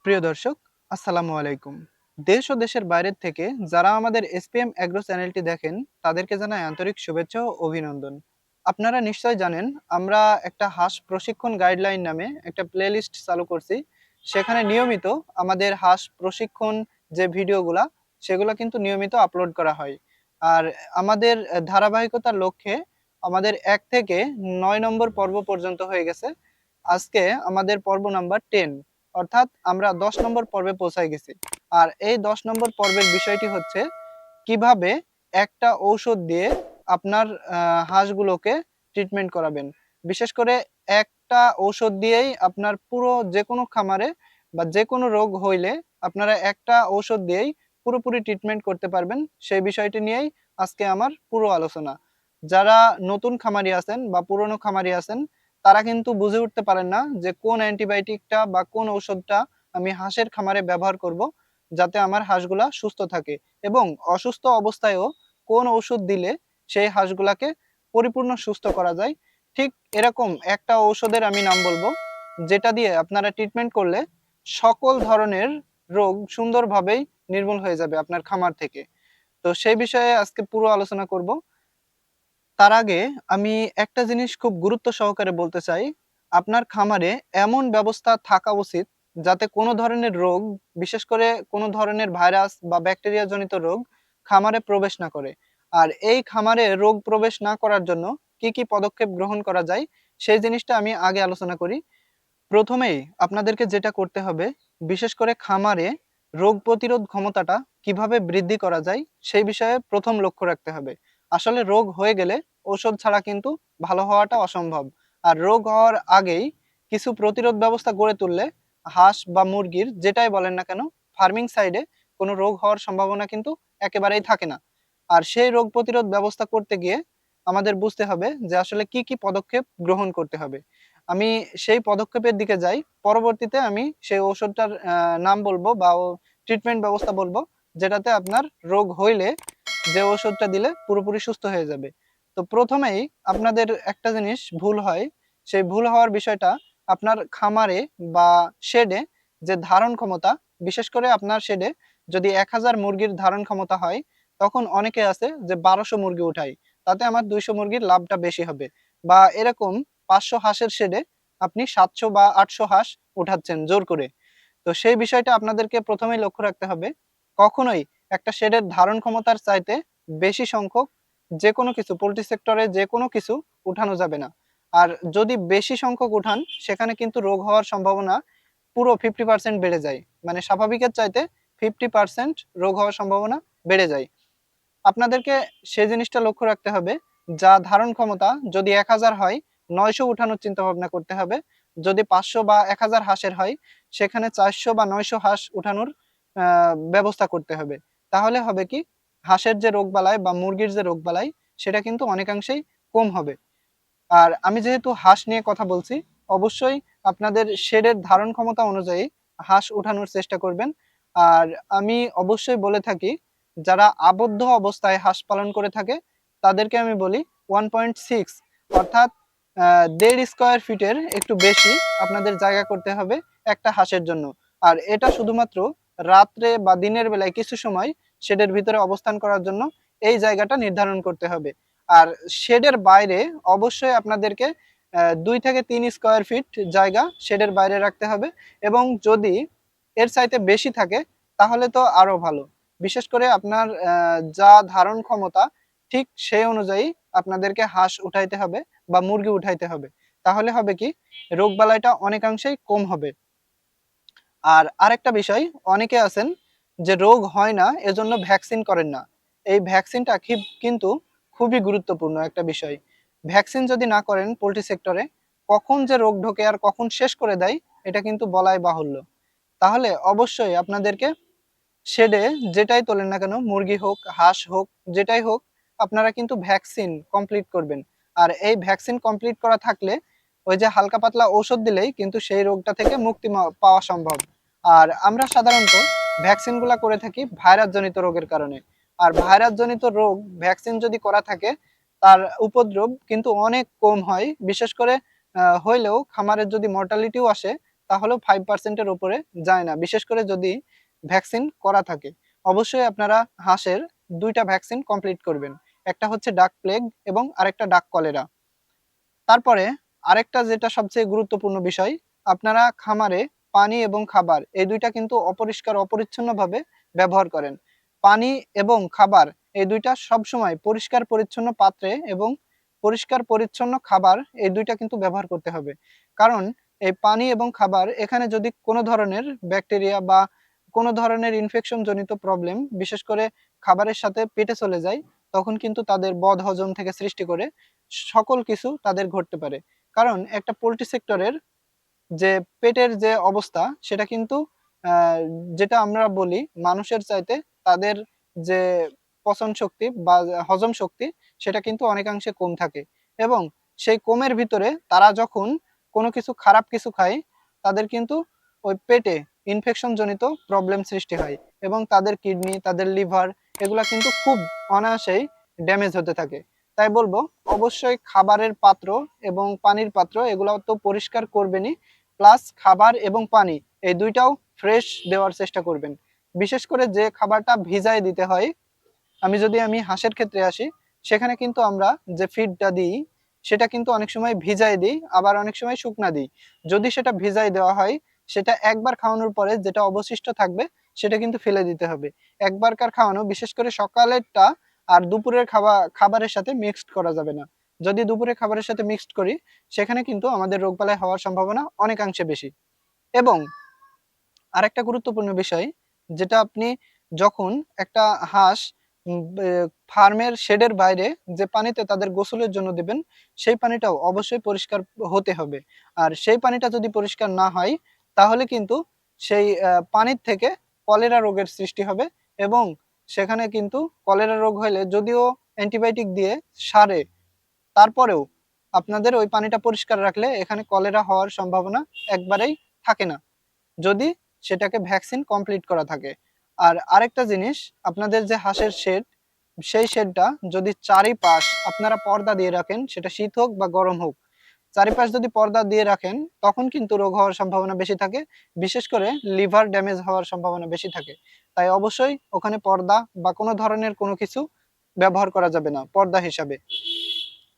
প্রিয় দর্শক, আসসালামু আলাইকুম। দেশ ও দেশের বাইরের থেকে যারা আমাদের এসপিএম অ্যাগ্রো চ্যানেলটি দেখেন, তাদেরকে জানাই আন্তরিক শুভেচ্ছা ও অভিনন্দন। আপনারা নিশ্চয় জানেন, আমরা একটা হাঁস প্রশিক্ষণ গাইডলাইন নামে একটা প্লেলিস্ট চালু করছি। সেখানে নিয়মিত আমাদের হাঁস প্রশিক্ষণ যে ভিডিওগুলা, সেগুলা কিন্তু নিয়মিত আপলোড করা হয়। আর আমাদের ধারাবাহিকতার লক্ষ্যে আমাদের ১ থেকে ৯ নম্বর পর্ব পর্যন্ত হয়ে গেছে। আজকে আমাদের পর্ব নাম্বার 10, অর্থাৎ আমরা ১০ নম্বর পর্বে পৌঁছায় গেছি। আর এই ১০ নম্বর পর্বের বিষয়টি হচ্ছে কিভাবে একটা ঔষধ দিয়ে আপনার হাঁসগুলোকে ট্রিটমেন্ট করাবেন। বিশেষ করে একটা ঔষধ দিয়েই আপনার পুরো যেকোনো খামারে বা যেকোনো রোগ হইলে আপনারা একটা ঔষধ দিয়েই পুরোপুরি ট্রিটমেন্ট করতে পারবেন। সেই বিষয়টি নিয়েই আজকে আমার পুরো আলোচনা। যারা নতুন খামারি আছেন বা পুরনো খামারি আছেন, তারা কিন্তু বুঝে উঠতে পারেন না যে কোন অ্যান্টিবায়োটিকটা বা কোন ঔষধটা আমি হাঁসের খামারে ব্যবহার করব, যাতে আমার হাঁসগুলা সুস্থ থাকে, এবং অসুস্থ অবস্থায়ও কোন ঔষধ দিলে সেই হাঁসগুলাকে পরিপূর্ণ সুস্থ করা যায়। ঠিক এরকম একটা ঔষধের আমি নাম বলবো, যেটা দিয়ে আপনারা ট্রিটমেন্ট করলে সকল ধরনের রোগ সুন্দরভাবেই নির্মূল হয়ে যাবে আপনার খামার থেকে। তো সেই বিষয়ে আজকে পুরো আলোচনা করব। তার আগে আমি একটা জিনিস খুব গুরুত্ব সহকারে বলতে চাই। আপনার খামারে এমন ব্যবস্থা থাকা উচিত যাতে কোনো ধরনের রোগ, বিশেষ করে কোনো ধরনের ভাইরাস বা ব্যাকটেরিয়া জনিত রোগ খামারে প্রবেশ না করে। আর এই খামারে রোগ প্রবেশ না করার জন্য কি পদক্ষেপ গ্রহণ করা যায়, সেই জিনিসটা আমি আগে আলোচনা করি। প্রথমেই আপনাদেরকে যেটা করতে হবে, বিশেষ করে খামারে রোগ প্রতিরোধ ক্ষমতাটা কিভাবে বৃদ্ধি করা যায়, সেই বিষয়ে প্রথম লক্ষ্য রাখতে হবে। আসলে রোগ হয়ে গেলে ঔষধ ছাড়া কিন্তু ভালো হওয়াটা অসম্ভব। আর রোগ হওয়ার আগেই কিছু প্রতিরোধ ব্যবস্থা গড়ে তুললে হাঁস বা মুরগির যেটাই বলেন না কেন, ফার্মিং সাইডে কোনো রোগ হওয়ার সম্ভাবনা কিন্তু একেবারেই থাকে না। আর সেই রোগ প্রতিরোধ ব্যবস্থা করতে গিয়ে আমাদের বুঝতে হবে যে আসলে কি পদক্ষেপ গ্রহণ করতে হবে। আমি সেই পদক্ষেপের দিকে যাই। পরবর্তীতে আমি সেই ঔষধটার নাম বলবো বা ট্রিটমেন্ট ব্যবস্থা বলবো, যেটাতে আপনার রোগ হইলে যে ঔষধটা দিলে পুরোপুরি সুস্থ হয়ে যাবে। তো প্রথমেই আপনাদের একটা জিনিস ভুল হয়। সেই ভুল হওয়ার বিষয়টা, আপনার খামারে বা শেডে যে ধারণ ক্ষমতা, বিশেষ করে আপনার শেডে যদি ১,০০০ মুরগির ধারণ ক্ষমতা হয়, তখন অনেকে আছে যে ১২০০ মুরগি উঠাই। তাতে আমার ২০০ মুরগির লাভটা বেশি হবে। বা এরকম ৫০০ হাঁসের শেডে আপনি ৭০০ বা ৮০০ হাঁস উঠাচ্ছেন জোর করে। তো সেই বিষয়টা আপনাদেরকে প্রথমেই লক্ষ্য রাখতে হবে। কখনোই একটা শেডের ধারণ ক্ষমতার চাইতে বেশি সংখ্যক যেকোনো কিছু পোল্ট্রি সেক্টরে যেকোনো কিছু উঠানো যাবে না। আর যদি বেশি সংখ্যক উঠান, সেখানে কিন্তু রোগ হওয়ার সম্ভাবনা পুরো 50% বেড়ে যায়। মানে স্বাভাবিকের চাইতে 50% রোগ হওয়ার সম্ভাবনা বেড়ে যায়। আপনাদেরকে সে জিনিসটা লক্ষ্য রাখতে হবে, যা ধারণ ক্ষমতা যদি ১,০০০ হয়, ৯০০ উঠানোর চিন্তা ভাবনা করতে হবে। যদি ৫০০ বা ১,০০০ হাঁসের হয়, সেখানে ৪০০ বা ৯০০ হাঁস উঠানোর ব্যবস্থা করতে হবে। তাহলে হবে কি, হাঁসের যে রোগবালাই বা মুরগির যে রোগবালাই, সেটা কিন্তু অনেকাংশেই কম হবে। আর আমি যেহেতু হাঁস নিয়ে কথা বলছি, অবশ্যই আপনাদের শেডের ধারণ ক্ষমতা অনুযায়ী হাঁস উঠানোর চেষ্টা করবেন। আর আমি অবশ্যই বলে থাকি, যারা আবদ্ধ অবস্থায় হাঁস পালন করে থাকে, তাদেরকে আমি বলি 1.6, অর্থাৎ ১.৫ স্কয়ার ফিটের একটু বেশি আপনাদের জায়গা করতে হবে একটা হাঁসের জন্য। আর এটা শুধুমাত্র রাত্রে বা দিনের বেলায় কিছু সময় শেডের ভিতরে অবস্থান করার জন্য এই জায়গাটা নির্ধারণ করতে হবে। আর শেডের বাইরে অবশ্যই আপনাদেরকে ২ থেকে ৩ স্কয়ার ফিট জায়গা শেডের বাইরে রাখতে হবে, এবং যদি এর চাইতে বেশি থাকে, তাহলে তো আরো ভালো। বিশেষ করে আপনার যা ধারণ ক্ষমতা, ঠিক সেই অনুযায়ী আপনাদেরকে হাঁস উঠাইতে হবে বা মুরগি উঠাইতে হবে। তাহলে হবে কি, রোগবালাইটা অনেকাংশেই কম হবে। আর আরেকটা বিষয়, অনেকে আছেন যে রোগ হয় না এজন্য ভ্যাকসিন করেন না। এই ভ্যাকসিনটা কিন্তু খুবই গুরুত্বপূর্ণ একটা বিষয়। ভ্যাকসিন যদি না করেন পোল্ট্রি সেক্টরে, কখন যে রোগ ঢোকে আর কখন শেষ করে দেয়, এটা কিন্তু বলাই বাহুল্য। তাহলে অবশ্যই আপনাদেরকে শেডে যেটাই তোলেন না কেন, মুরগি হোক, হাঁস হোক, যেটাই হোক, আপনারা কিন্তু ভ্যাকসিন কমপ্লিট করবেন। আর এই ভ্যাকসিন কমপ্লিট করা থাকলে ওই যে হালকা পাতলা ঔষধ দিলেই কিন্তু সেই রোগটা থেকে মুক্তি পাওয়া সম্ভব। আর আমরা সাধারণত ভ্যাকসিনগুলা করে থাকি ভাইরাস জনিত রোগের কারণে। আর ভাইরাস জনিত রোগ ভ্যাকসিন যদি করা থাকে, তার উপদ্রব কিন্তু অনেক কম হয়। বিশেষ করে হইলেও খামারের যদি মর্টালিটিও আসে, তাহলেও 5% এর উপরে যায় না, বিশেষ করে যদি ভ্যাকসিন করা থাকে। অবশ্যই আপনারা হাঁসের ২ টা ভ্যাকসিন কমপ্লিট করবেন। একটা হচ্ছে ডাক প্লেগ এবং আরেকটা ডাক কলেরা। তারপরে আরেকটা যেটা সবচেয়ে গুরুত্বপূর্ণ বিষয়, আপনারা খামারে পানি এবং খাবার এই ২ টা কিন্তু অপরিষ্কার অপরিচ্ছন্নভাবে ব্যবহার করেন। পানি এবং খাবার এই ২ টা সবসময় পরিষ্কার পরিচ্ছন্ন পাত্রে এবং পরিষ্কার পরিচ্ছন্ন খাবার এই ২ টা কিন্তু ব্যবহার করতে হবে। কারণ এই পানি এবং খাবার এখানে যদি কোনো ধরনের ব্যাকটেরিয়া বা কোনো ধরনের ইনফেকশন জনিত প্রবলেম বিশেষ করে খাবারের সাথে পেটে চলে যায়, তখন কিন্তু তাদের বদহজম থেকে সৃষ্টি করে সকল কিছু তাদের ঘটতে পারে। কারণ একটা পোল্ট্রি সেক্টরের যে পেটের যে অবস্থা সেটা কিন্তু আ যেটা আমরা বলি মানুষের চাইতে তাদের যে পচন শক্তি বা হজম শক্তি সেটা কিন্তু অনেকাংশে কম থাকে। এবং সেই কমের ভিতরে তারা যখন কোনো কিছু খারাপ কিছু খায়, তাদের কিন্তু ওই পেটে ইনফেকশন জনিত প্রবলেম সৃষ্টি হয় এবং তাদের কিডনি, তাদের লিভার এগুলা কিন্তু খুব অনায়াসেই ড্যামেজ হতে থাকে। তাই বলবো অবশ্যই খাবারের পাত্র এবং পানির পাত্র এগুলাও তো পরিষ্কার করবেনই। প্লাস খাবার এবং পানি এই ২ টাও ফ্রেশ দেওয়ার চেষ্টা করবেন। বিশেষ করে যে খাবারটা ভিজায় দিতে হয়, আমি হাঁসের ক্ষেত্রে আসি, সেখানে কিন্তু আমরা যে ফিডটা দিই, সেটা কিন্তু অনেক সময় ভিজায় দিই, আবার অনেক সময় শুকনা দিই। যদি সেটা ভিজায় দেওয়া হয়, সেটা একবার খাওয়ানোর পরে যেটা অবশিষ্ট থাকবে, সেটা কিন্তু ফেলে দিতে হবে। একবারকার খাওয়ানো বিশেষ করে সকালেরটা আর দুপুরের খাবারের সাথে মিক্সড করা যাবে না। যদি দুপুরের খাবারের সাথে মিক্সড করি, সেখানে কিন্তু আমাদের রোগবালাই হওয়ার সম্ভাবনা অনেকাংশে বেশি। এবং আরেকটা গুরুত্বপূর্ণ বিষয়, যেটা আপনি যখন একটা হাঁস ফার্মের শেডের বাইরে যে পানিতে তাদের গোসলের জন্য দিবেন, সেই পানিটাও অবশ্যই পরিষ্কার হতে হবে। আর সেই পানিটা যদি পরিষ্কার না হয়, তাহলে কিন্তু সেই পানির থেকে কলেরা রোগের সৃষ্টি হবে এবং সেখানে কিন্তু কলেরা রোগ হইলে যদিও অ্যান্টিবায়োটিক দিয়ে সারে, তারপরেও আপনাদের ওই পানিটা পরিষ্কার রাখলে এখানে কলেরা হওয়ার সম্ভাবনা একবারেই থাকে না। যদি সেটাকে ভ্যাকসিন কমপ্লিট করা থাকে। আর আরেকটা জিনিস, আপনাদের যে হাঁসের শেড, সেই শেডটা যদি চারিপাশ আপনারা পর্দা দিয়ে রাখেন, সেটা শীত হোক বা গরম হোক, চারিপাশ যদি পর্দা দিয়ে রাখেন, তখন কিন্তু রোগ হওয়ার সম্ভাবনা বেশি থাকে। বিশেষ করে লিভার ড্যামেজ হওয়ার সম্ভাবনা বেশি থাকে। তাই অবশ্যই ওখানে পর্দা বা কোনো ধরনের কোনো কিছু ব্যবহার করা যাবে না পর্দা হিসাবে।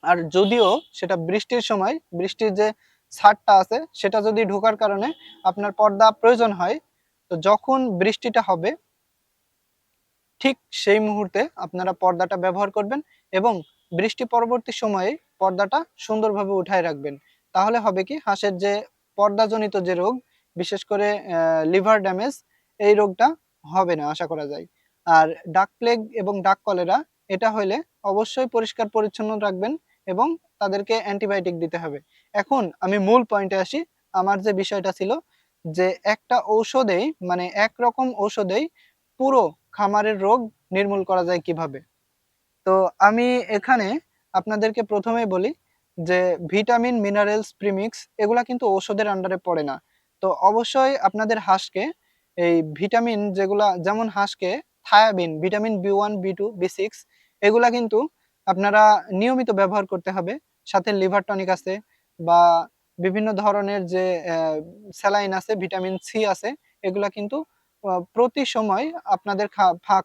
আর যদিও সেটা বৃষ্টির সময়, বৃষ্টির যে ছাটটা আছে সেটা যদি ঢোকার কারণে আপনার পর্দা প্রয়োজন হয়, তো যখন বৃষ্টিটা হবে ঠিক সেই মুহূর্তে আপনারা পর্দাটা ব্যবহার করবেন এবং বৃষ্টি পরবর্তী সময়ে পর্দাটা সুন্দরভাবে উঠায় রাখবেন। তাহলে হবে কি, হাঁসের যে পর্দাজনিত যে রোগ, বিশেষ করে লিভার ড্যামেজ, এই রোগটা হবে না আশা করা যায়। আর ডাক প্লেগ এবং ডাক কলেরা এটা হইলে অবশ্যই পরিষ্কার পরিচ্ছন্ন রাখবেন এবং তাদেরকে অ্যান্টিবায়োটিক দিতে হবে। এখন আমি মূল পয়েন্টে আসি। আমার যে বিষয়টা ছিল যে একটা ঔষধেই মানে একরকম ঔষধেই পুরো খামারের রোগ নির্মূল করা যায় কিভাবে? তো আমি এখানে আপনাদেরকে ১ম এই বলি যে ভিটামিন, মিনারেলস, প্রিমিক্স এগুলা কিন্তু ঔষধের আন্ডারে পড়ে না। তো অবশ্যই আপনাদের হাঁসকে এই ভিটামিন যেগুলা, যেমন হাঁসকে থায়াবিন, ভিটামিন B1, B2, B6 এগুলা কিন্তু আপনারা নিয়মিত ব্যবহার করতে হবে। সাথে লিভার টনিক আছে বা বিভিন্ন ধরনের যে স্যালাইন আছে, ভিটামিন সি আছে, এগুলা কিন্তু প্রতি সময় আপনাদের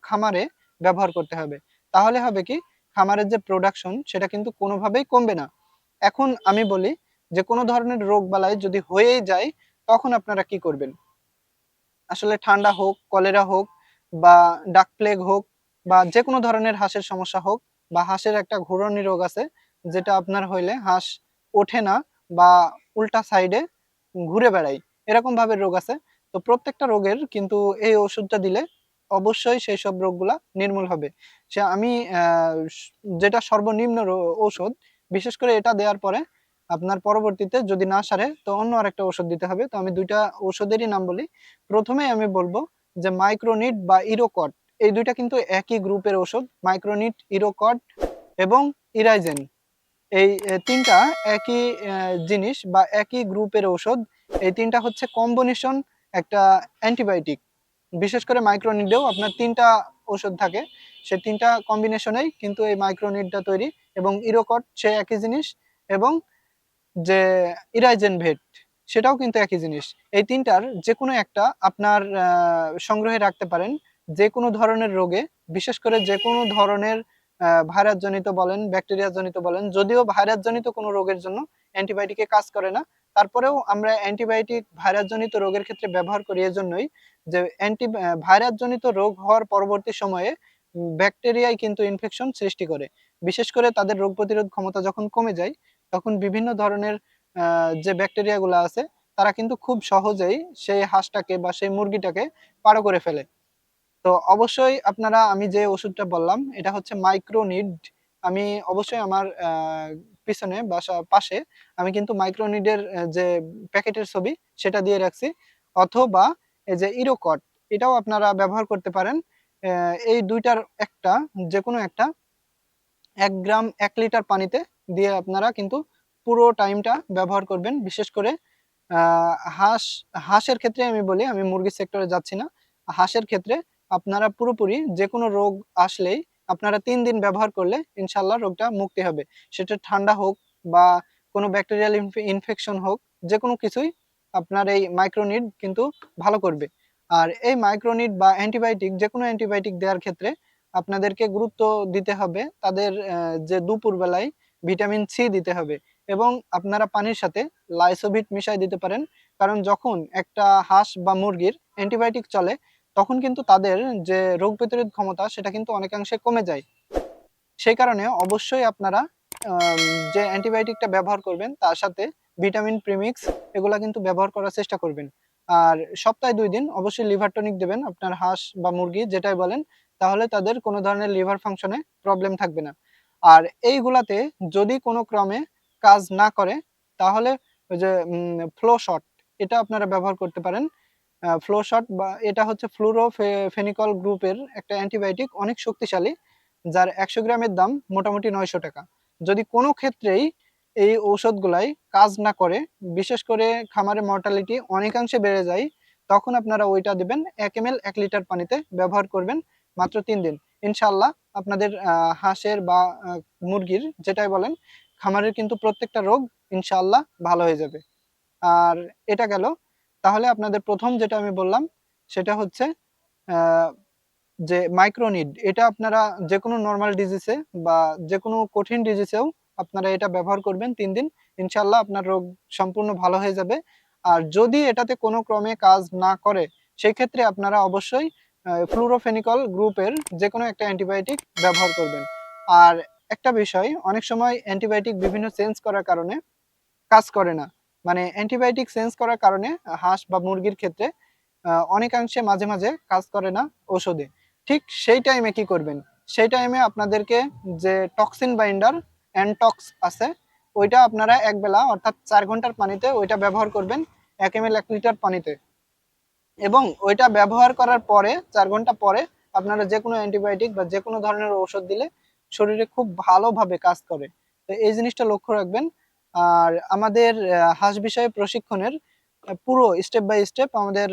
খামারে ব্যবহার করতে হবে। তাহলে হবে কি, খামারের যে প্রোডাকশন সেটা কিন্তু কোনোভাবেই কমবে না। এখন আমি বলি যে কোনো ধরনের রোগবালাই যদি হয়েই যায়, তখন আপনারা কি করবেন? আসলে ঠান্ডা হোক, কলেরা হোক বা ডাক প্লেগ হোক বা যেকোনো ধরনের হাঁসের সমস্যা হোক বা হাঁসের একটা ঘুরনি রোগ আছে, যেটা আপনার হইলে হাঁস ওঠে না বা উল্টা সাইডে ঘুরে বেড়ায়, এরকম ভাবে রোগ আছে। তো প্রত্যেকটা রোগের কিন্তু এই ওষুধটা দিলে অবশ্যই সেই সব রোগগুলা নির্মূল হবে। সে আমি আ স যেটা সর্বনিম্ন ঔষধ, বিশেষ করে এটা দেওয়ার পরে আপনার পরবর্তীতে যদি না সারে তো অন্য আরেকটা ঔষধ দিতে হবে। তো আমি ২ টা ঔষধেরই নাম বলি। ১ম এই আমি বলব যে মাইক্রোনিট বা ইরোকট, এই ২ টা কিন্তু একই গ্রুপের ঔষধ। মাইক্রোনিট, ইরোকট এবং ইরাইজেন। এই ৩ টা একই জিনিস বা একই গ্রুপের ঔষধ। এই ৩ টা হচ্ছে কম্বিনেশন একটা অ্যান্টিবায়োটিক। বিশেষ করে মাইক্রোনিডেও আপনার ৩ টা ঔষধ থাকে। সে ৩ টা কম্বিনেশনেই কিন্তু এই মাইক্রোনিডটা তৈরি এবং ইরোকট সে একই জিনিস এবং যে ইরাইজেন ভেট। সেটাও কিন্তু একই জিনিস। এই ৩ টার যেকোনো একটা আপনার সংগ্রহে রাখতে পারেন। যেকোনো ধরনের রোগে, বিশেষ করে যেকোনো ধরনের ভাইরাসজনিত বলেন, ব্যাকটেরিয়াজনিত বলেন, যদিও ভাইরাসজনিত কোনো রোগের জন্য অ্যান্টিবায়োটিকে কাজ করে না। তারপরেও আমরা অ্যান্টিবায়োটিক ভাইরাসজনিত রোগের ক্ষেত্রে ব্যবহার করি এজন্যই যে ভাইরাসজনিত রোগ হওয়ার পরবর্তী সময়ে ব্যাকটেরিয়াই কিন্তু ইনফেকশন সৃষ্টি করে। বিশেষ করে তাদের রোগ প্রতিরোধ ক্ষমতা যখন কমে যায়, তখন বিভিন্ন ধরনের যে ব্যাকটেরিয়াগুলা আছে তারা কিন্তু খুব সহজেই সেই হাঁসটাকে বা সেই মুরগিটাকে পাড়ো করে ফেলে। তো অবশ্যই আপনারা আমি যে ওষুধটা বললাম এটা হচ্ছে মাইক্রোনিড। আমি অবশ্যই আমার পিছনে পাশে আমি কিন্তু মাইক্রোনিডের যে প্যাকেটের ছবি সেটা দিয়ে রাখছি। অথবা এই যে ইরোকট এটাও আপনারা ব্যবহার করতে পারেন। এই ২ টার একটা যেকোনো একটা ১ গ্রাম ১ লিটার পানিতে দিয়ে আপনারা কিন্তু পুরো টাইমটা ব্যবহার করবেন। বিশেষ করে আ হাঁস হাঁসের ক্ষেত্রে আমি বলি, আমি মুরগির সেক্টরে যাচ্ছি না। হাঁসের ক্ষেত্রে আপনারা পুরোপুরি যেকোনো রোগ আসলেই আপনারা ৩ দিন ব্যবহার করলে ইনশাআল্লাহ রোগটা মুক্তি হবে। সেটা ঠান্ডা হোক বা কোনো ব্যাকটেরিয়াল ইনফেকশন হোক, যেকোনো কিছুই আপনার এই মাইক্রোনিড কিন্তু ভালো করবে। আর এই মাইক্রোনিড বা অ্যান্টিবায়োটিক যেকোনো অ্যান্টিবায়োটিক দেওয়ার ক্ষেত্রে আপনাদেরকে গুরুত্ব দিতে হবে তাদের যে দুপুর বেলায় ভিটামিন সি দিতে হবে এবং আপনারা পানির সাথে লাইসোভিট মিশায় দিতে পারেন। কারণ যখন একটা হাঁস বা মুরগির অ্যান্টিবায়োটিক চলে, তখন কিন্তু তাদের যে রোগ প্রতিরোধ ক্ষমতা সেটা কিন্তু অনেকাংশে কমে যায়। সেই কারণে অবশ্যই আপনারা আম যে অ্যান্টিবায়োটিকটা ব্যবহার করবেন তার সাথে ভিটামিন প্রিমিক্স এগুলা কিন্তু ব্যবহার করার চেষ্টা করবেন। আর সপ্তাহে ২ দিন অবশ্যই লিভার টনিক দিবেন আপনার হাঁস বা মুরগি যেটাই বলেন। তাহলে তাদের কোনো ধরনের লিভার ফাংশনে প্রবলেম থাকবে না। আর এইগুলাতে যদি কোনো ক্রমে কাজ না করে তাহলে ওই যে ফ্লো শট এটা আপনারা ব্যবহার করতে পারেন। ফ্লো শট বা এটা হচ্ছে ফেনিকল গ্রুপের একটা অ্যান্টিবায়োটিক অনেক শক্তিশালী। যার ১০০ গ্রামের দাম মোটামুটি ৳৯০০। যদি কোনো ক্ষেত্রেই এই ঔষধগুলাই কাজ না করে, বিশেষ করে খামারে মর্টালিটি অনেকাংশে বেড়ে যায়, তখন আপনারা ওইটা দিবেন ১ এমএল ১ লিটার পানিতে ব্যবহার করবেন মাত্র ৩ দিন। ইনশাআল্লাহ আপনাদের হাঁসের বা মুরগির যেটাই বলেন, খামারের কিন্তু প্রত্যেকটা রোগ ইনশাআল্লাহ ভালো হয়ে যাবে। আর এটা গেল। তাহলে আপনাদের ১ম যেটা আমি বললাম সেটা হচ্ছে আ যে মাইক্রোনিড এটা আপনারা যেকোনো নরমাল ডিজিজে বা যেকোনো কঠিন ডিজিজেও আপনারা এটা ব্যবহার করবেন ৩ দিন। ইনশাআল্লাহ আপনার রোগ সম্পূর্ণ ভালো হয়ে যাবে। আর যদি এটাতে কোনো ক্রমে কাজ না করে, সেক্ষেত্রে আপনারা অবশ্যই ফ্লুরোফেনিকল গ্রুপের যেকোনো একটা অ্যান্টিবায়োটিক ব্যবহার করবেন। আর একটা বিষয় অনেক সময় অ্যান্টিবায়োটিক বিভিন্ন চেঞ্জ করার কারণে কাজ করে না। মানে অ্যান্টিবায়োটিক চেঞ্জ করার কারণে হাঁস বা মুরগির ক্ষেত্রে অনেকাংশে মাঝে মাঝে কাজ করে না ঔষধে। ঠিক সেই টাইমে কি করবেন? সেই টাইমে আপনাদেরকে যে টক্সিন বাইন্ডার অ্যানটক্স আছে, ওইটা আপনারা একবেলা অর্থাৎ ৪ ঘন্টার পানিতে ওইটা ব্যবহার করবেন ১ এমএল ১ লিটার পানিতে। এবং ওইটা ব্যবহার করার পরে ৪ ঘন্টা পরে আপনারা যেকোনো অ্যান্টিবায়োটিক বা যেকোনো ধরনের ঔষধ দিলে শরীরে খুব ভালোভাবে কাজ করে। তো এই জিনিসটা লক্ষ্য রাখবেন। আর আমাদের হাঁস বিষয়ে প্রশিক্ষণের পুরো স্টেপ বাই স্টেপ আমাদের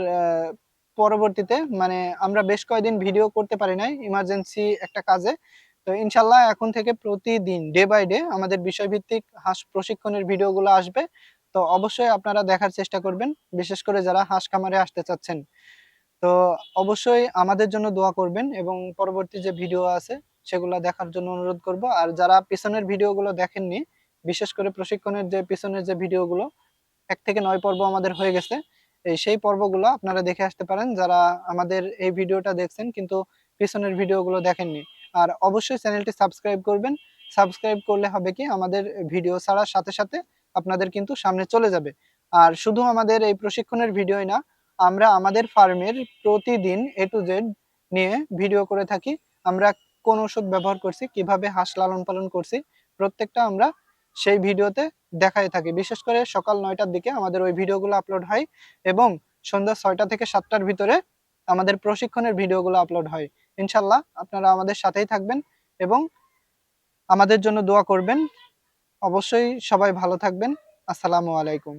পরবর্তীতে মানে আমরা বেশ কয়েকদিন ভিডিও করতে পারি নাই ইমার্জেন্সি একটা কাজে। তো ইনশাআল্লাহ এখন থেকে প্রতিদিন ডে বাই ডে আমাদের বিষয়ভিত্তিক হাঁস প্রশিক্ষণের ভিডিওগুলো আসবে। তো অবশ্যই আপনারা দেখার চেষ্টা করবেন। বিশেষ করে যারা হাঁস খামারে আসতে চাচ্ছেন। তো অবশ্যই আমাদের জন্য দোয়া করবেন এবং পরবর্তী যে ভিডিও আছে সেগুলা দেখার জন্য অনুরোধ করব। আর যারা পিছনের ভিডিওগুলো দেখেননি, বিশেষ করে প্রশিক্ষণের যে পিছনের যে ভিডিওগুলো ১ থেকে ৯ পর্ব আমাদের হয়ে গেছে। সেই পর্বগুলো আপনারা দেখে আসতে পারেন যারা আমাদের এই ভিডিওটা দেখছেন কিন্তু পিছনের ভিডিওগুলো দেখেননি। আর অবশ্যই চ্যানেলটি সাবস্ক্রাইব করবেন। সাবস্ক্রাইব করলে হবে কি আমাদের ভিডিও ছাড়ার সাথে সাথে আপনাদের কিন্তু সামনে চলে যাবে। আর শুধু আমাদের এই প্রশিক্ষণের ভিডিওই না, আমরা আমাদের ফার্মের প্রতিদিন A to Z নিয়ে ভিডিও করে থাকি। আমরা কোন ওষুধ ব্যবহার করছি, কিভাবে হাঁস লালন-পালন করছি, প্রত্যেকটা আমরা সেই ভিডিওতে দেখায়ে থাকি। বিশেষ করে সকাল ৯ টার দিকে আমাদের ওই ভিডিওগুলো আপলোড হয় এবং সন্ধ্যা ৬টা থেকে ৭টার ভিতরে আমাদের প্রশিক্ষণের ভিডিওগুলো আপলোড হয়। ইনশাআল্লাহ আপনারা আমাদের সাথেই থাকবেন এবং আমাদের জন্য দোয়া করবেন। অবশ্যই সবাই ভালো থাকবেন। আসসালামু আলাইকুম।